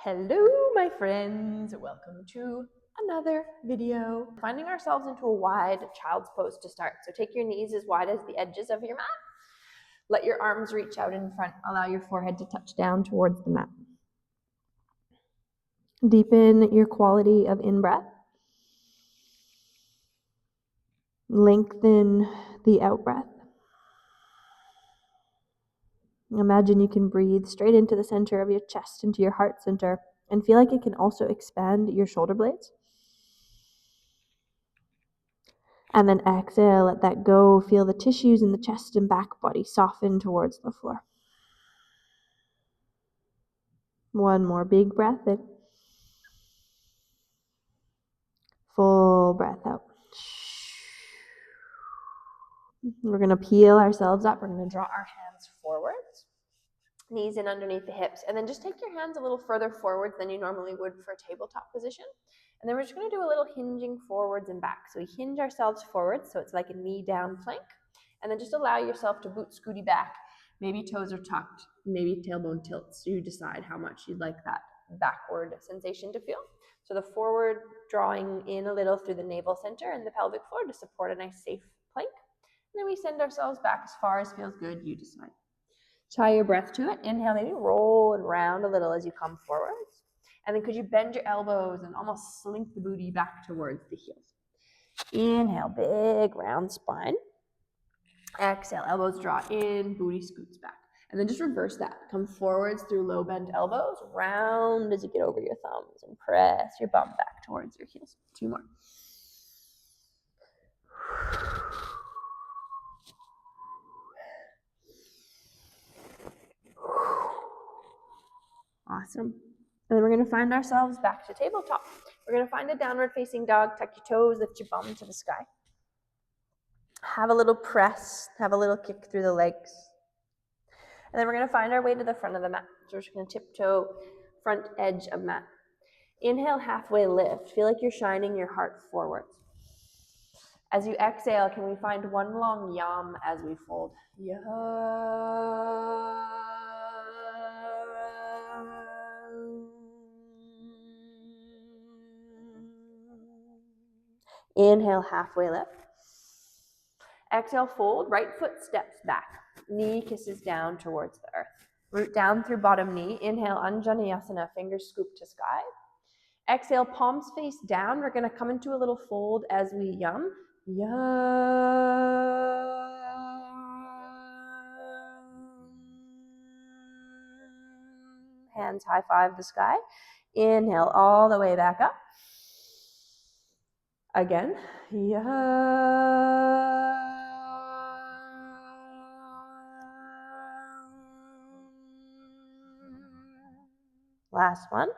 Hello, my friends. Welcome to another video. Finding ourselves into a wide child's pose to start. So take your knees as wide as the edges of your mat. Let your arms reach out in front. Allow your forehead to touch down towards the mat. Deepen your quality of in-breath. Lengthen the out-breath. Imagine you can breathe straight into the center of your chest, into your heart center, and feel like it can also expand your shoulder blades. And then exhale, let that go. Feel the tissues in the chest and back body soften towards the floor. One more big breath in. Full breath out. We're going to peel ourselves up. We're going to draw our hands forwards. Knees in underneath the hips. And then just take your hands a little further forwards than you normally would for a tabletop position. And then we're just going to do a little hinging forwards and back. So we hinge ourselves forwards, so it's like a knee down plank. And then just allow yourself to boot scooty back. Maybe toes are tucked, maybe tailbone tilts. You decide how much you'd like that backward sensation to feel. So the forward drawing in a little through the navel center and the pelvic floor to support a nice safe plank. And then we send ourselves back as far as feels good. You decide. Tie your breath to it. Inhale, maybe roll and round a little as you come forwards. And then could you bend your elbows and almost slink the booty back towards the heels. Inhale, big round spine. Exhale, elbows draw in, booty scoots back. And then just reverse that. Come forwards through low bent elbows, round as you get over your thumbs, and press your bum back towards your heels. 2 more. Awesome. And then we're going to find ourselves back to tabletop. We're going to find a downward facing dog. Tuck your toes, lift your bum to the sky. Have a little press, have a little kick through the legs. And then we're going to find our way to the front of the mat. So we're just going to tiptoe front edge of mat. Inhale, halfway lift. Feel like you're shining your heart forwards. As you exhale, can we find one long yam as we fold? Yam. Inhale, halfway lift. Exhale, fold. Right foot steps back. Knee kisses down towards the earth. Root down through bottom knee. Inhale, Anjaneyasana, fingers scoop to sky. Exhale, palms face down. We're going to come into a little fold as we yum. Yum. Hands high five the sky. Inhale all the way back up. Again. Yum. Last one.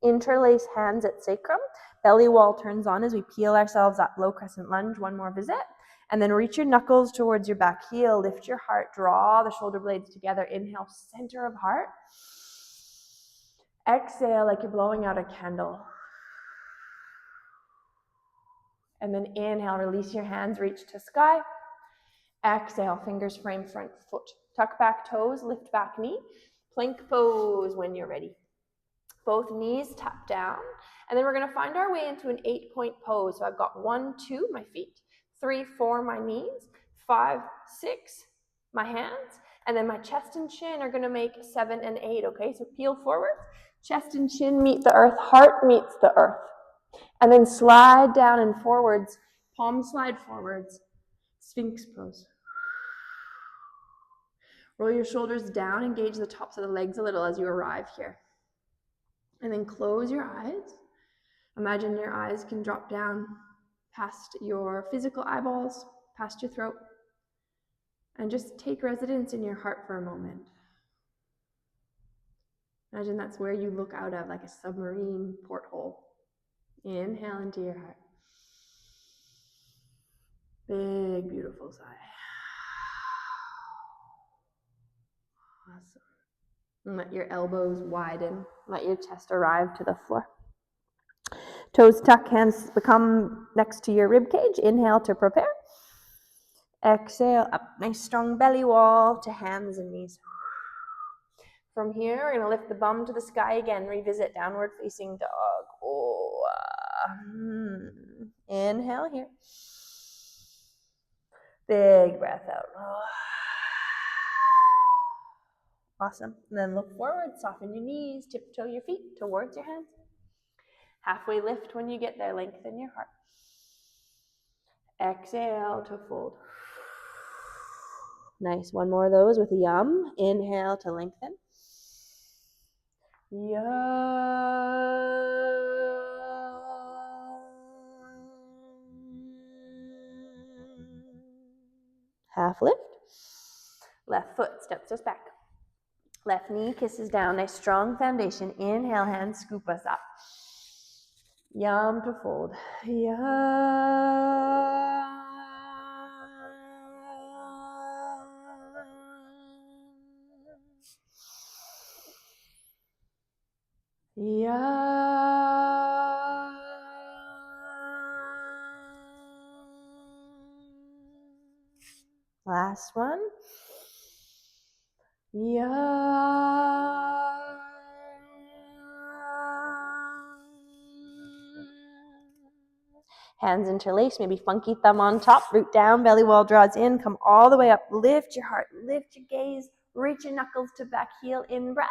Interlace hands at sacrum. Belly wall turns on as we peel ourselves up. Low crescent lunge. One more visit. And then reach your knuckles towards your back heel. Lift your heart. Draw the shoulder blades together. Inhale, center of heart. Exhale like you're blowing out a candle. And then inhale, release your hands, reach to sky. Exhale, fingers frame front foot. Tuck back toes, lift back knee. Plank pose when you're ready. Both knees tap down. And then we're going to find our way into an 8-point pose. So I've got 1, 2, my feet. 3, 4, my knees. 5, 6, my hands. And then my chest and chin are going to make 7 and 8, okay? So peel forward. Chest and chin meet the earth. Heart meets the earth. And then slide down and forwards. Palm slide forwards. Sphinx pose. Roll your shoulders down. Engage the tops of the legs a little as you arrive here. And then close your eyes. Imagine your eyes can drop down past your physical eyeballs, past your throat. And just take residence in your heart for a moment. Imagine that's where you look out of, like a submarine porthole. Inhale into your heart. Big, beautiful sigh. Awesome. And let your elbows widen. Let your chest arrive to the floor. Toes tuck, hands become next to your rib cage. Inhale to prepare. Exhale, up, nice strong belly wall to hands and knees. From here, we're going to lift the bum to the sky again. Revisit downward facing dog. Inhale here. Big breath out. Awesome. And then look forward, soften your knees, tiptoe your feet towards your hands. Halfway lift when you get there, lengthen your heart. Exhale to fold. Nice. One more of those with a yum. Inhale to lengthen. Yum. Half lift. Left foot steps us back. Left knee kisses down. Nice strong foundation. Inhale, hands scoop us up. Yum to fold. Yum. Yum. Last one. Yum. Hands interlace, maybe funky thumb on top, root down, belly wall draws in, come all the way up, lift your heart, lift your gaze, reach your knuckles to back heel, in breath.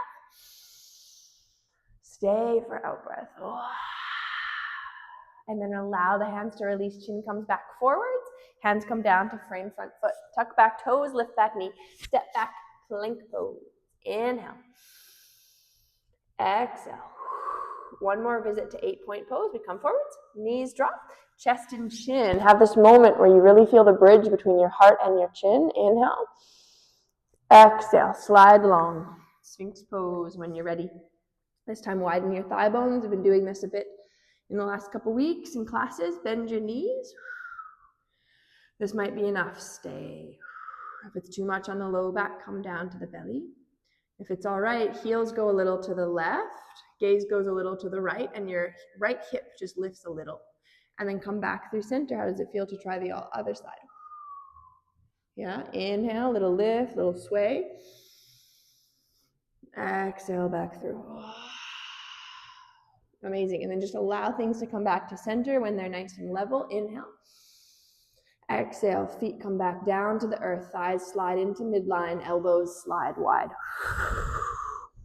Stay for out breath. And then allow the hands to release, chin comes back forwards, hands come down to frame front foot, tuck back toes, lift back knee, step back, plank pose. Inhale. Exhale. One more visit to 8-point pose. We come forwards, knees drop, chest and chin. Have this moment where you really feel the bridge between your heart and your chin. Inhale. Exhale. Slide long. Sphinx pose when you're ready. This time widen your thigh bones. We've been doing this a bit in the last couple weeks in classes. Bend your knees. This might be enough. Stay. If it's too much on the low back, come down to the belly. If it's all right, heels go a little to the left, gaze goes a little to the right, and your right hip just lifts a little. And then come back through center. How does it feel to try the other side? Yeah, inhale, little lift, little sway. Exhale back through. Amazing. And then just allow things to come back to center when they're nice and level. Inhale. Exhale, feet come back down to the earth, thighs slide into midline, elbows slide wide.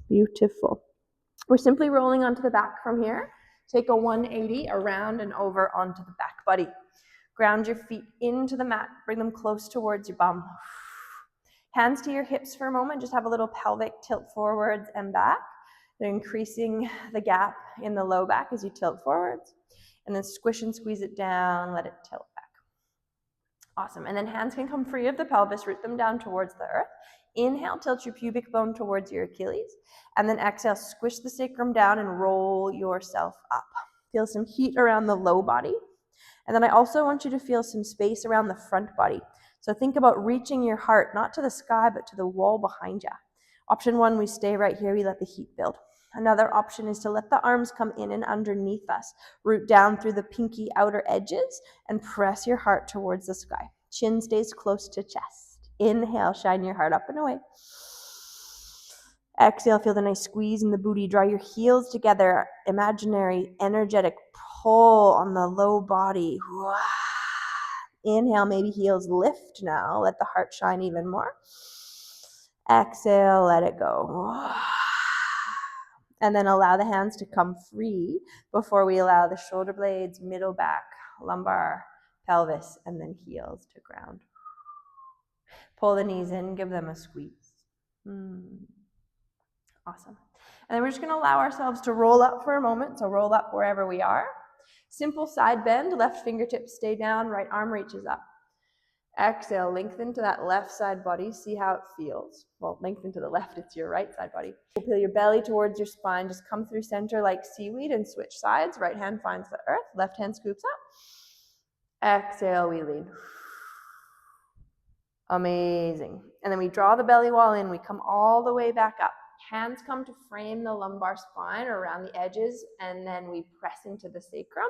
Beautiful. We're simply rolling onto the back from here. Take a 180 around and over onto the back body. Ground your feet into the mat, bring them close towards your bum. Hands to your hips for a moment, just have a little pelvic tilt forwards and back. They're increasing the gap in the low back as you tilt forwards. And then squish and squeeze it down, let it tilt back. Awesome. And then hands can come free of the pelvis, root them down towards the earth. Inhale, tilt your pubic bone towards your Achilles. And then exhale, squish the sacrum down and roll yourself up. Feel some heat around the low body. And then I also want you to feel some space around the front body. So think about reaching your heart, not to the sky, but to the wall behind you. Option 1, we stay right here, we let the heat build. Another option is to let the arms come in and underneath us. Root down through the pinky outer edges and press your heart towards the sky. Chin stays close to chest. Inhale, shine your heart up and away. Exhale, feel the nice squeeze in the booty. Draw your heels together. Imaginary, energetic pull on the low body. Inhale, maybe heels lift now. Let the heart shine even more. Exhale, let it go. And then allow the hands to come free before we allow the shoulder blades, middle back, lumbar, pelvis, and then heels to ground. Pull the knees in, give them a squeeze. Awesome. And then we're just going to allow ourselves to roll up for a moment. So roll up wherever we are. Simple side bend, left fingertips stay down, right arm reaches up. Exhale, lengthen to that left side body. See how it feels. Well, lengthen to the left, it's your right side body. Peel your belly towards your spine. Just come through center like seaweed and switch sides. Right hand finds the earth, left hand scoops up. Exhale, we lean. Amazing. And then we draw the belly wall in. We come all the way back up. Hands come to frame the lumbar spine or around the edges, and then we press into the sacrum.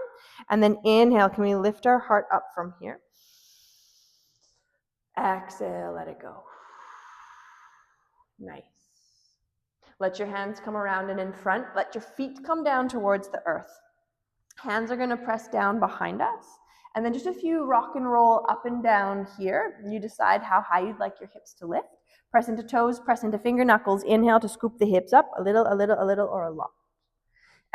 And then inhale, can we lift our heart up from here? Exhale, let it go. Nice. Let your hands come around and in front. Let your feet come down towards the earth. Hands are going to press down behind us. And then just a few rock and roll up and down here. You decide how high you'd like your hips to lift. Press into toes, press into finger knuckles. Inhale to scoop the hips up, a little, or a lot.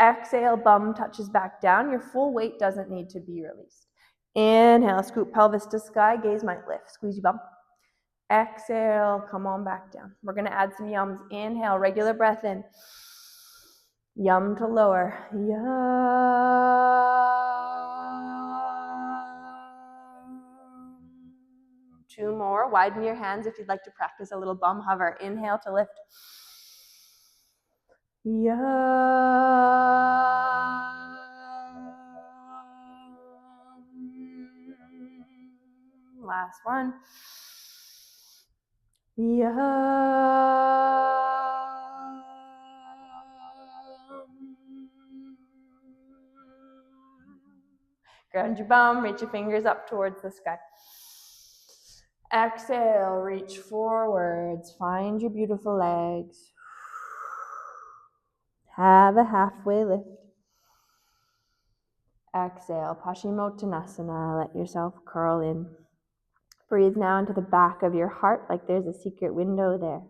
Exhale, bum touches back down. Your full weight doesn't need to be released. Inhale, scoop pelvis to sky, gaze might lift. Squeeze your bum. Exhale, come on back down. We're going to add some yums. Inhale, regular breath in. Yum to lower. Yum. 2 more. Widen your hands if you'd like to practice a little bum hover. Inhale to lift. Yum. Last one. Yum. Ground your bum, reach your fingers up towards the sky. Exhale, reach forwards, find your beautiful legs. Have a halfway lift. Exhale, Paschimottanasana, let yourself curl in. Breathe now into the back of your heart like there's a secret window there.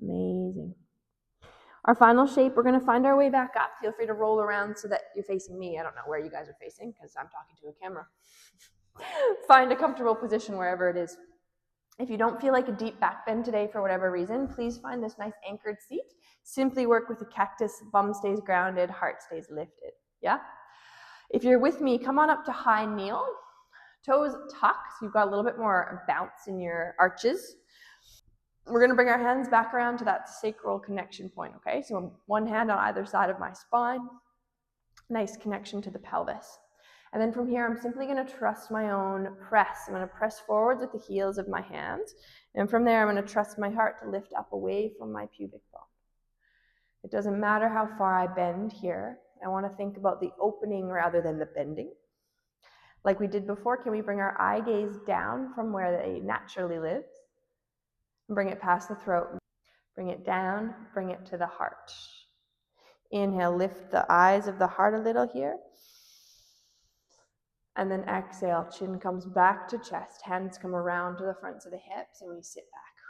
Amazing. Our final shape, we're going to find our way back up. Feel free to roll around so that you're facing me. I don't know where you guys are facing because I'm talking to a camera. Find a comfortable position wherever it is. If you don't feel like a deep back bend today for whatever reason, please find this nice anchored seat. Simply work with a cactus, bum stays grounded, heart stays lifted. Yeah? If you're with me, come on up to high kneel. Toes tucked, so you've got a little bit more bounce in your arches. We're going to bring our hands back around to that sacral connection point, okay? So one hand on either side of my spine. Nice connection to the pelvis. And then from here, I'm simply going to trust my own press. I'm going to press forwards with the heels of my hands. And from there, I'm going to trust my heart to lift up away from my pubic bone. It doesn't matter how far I bend here. I want to think about the opening rather than the bending. Like we did before, can we bring our eye gaze down from where it naturally lives? And bring it past the throat. Bring it down, bring it to the heart. Inhale, lift the eyes of the heart a little here. And then exhale, chin comes back to chest, hands come around to the fronts of the hips, and we sit back.